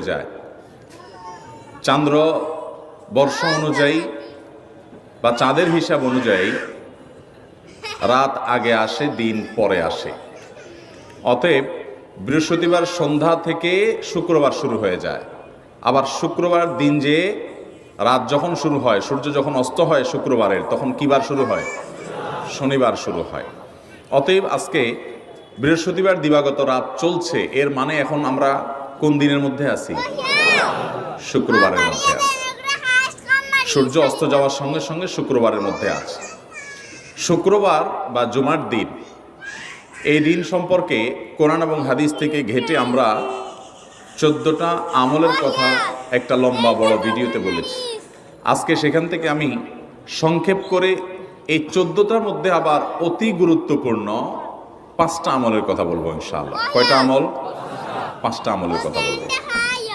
যায় চান্দ্র বর্ষ অনুযায়ী বা চাঁদের হিসাব অনুযায়ী রাত আগে আসে, দিন পরে আসে। অতএব বৃহস্পতিবার সন্ধ্যা থেকে শুক্রবার শুরু হয়ে যায়। আবার শুক্রবার দিন যে রাত যখন শুরু হয়, সূর্য যখন অস্ত হয় শুক্রবারের, তখন কি বার শুরু হয়? শনিবার শুরু হয়। অতএব আজকে বৃহস্পতিবার দিবাগত রাত চলছে, এর মানে এখন আমরা কোন দিনের মধ্যে আছি? শুক্রবারের মধ্যে আছি। সূর্য অস্ত যাওয়ার সঙ্গে সঙ্গে শুক্রবারের মধ্যে আছে। শুক্রবার বা জুমার দিন, এই দিন সম্পর্কে কোরআন এবং হাদিস থেকে ঘেঁটে আমরা 14টা আমলের কথা একটা লম্বা বড় ভিডিওতে বলেছি। আজকে সেখান থেকে আমি সংক্ষেপ করে এই 14টার মধ্যে আবার অতি গুরুত্বপূর্ণ 5টা আমলের কথা বলবো ইনশাআল্লাহ। কয়টা আমল? 5টা আমলের কথা বলবো।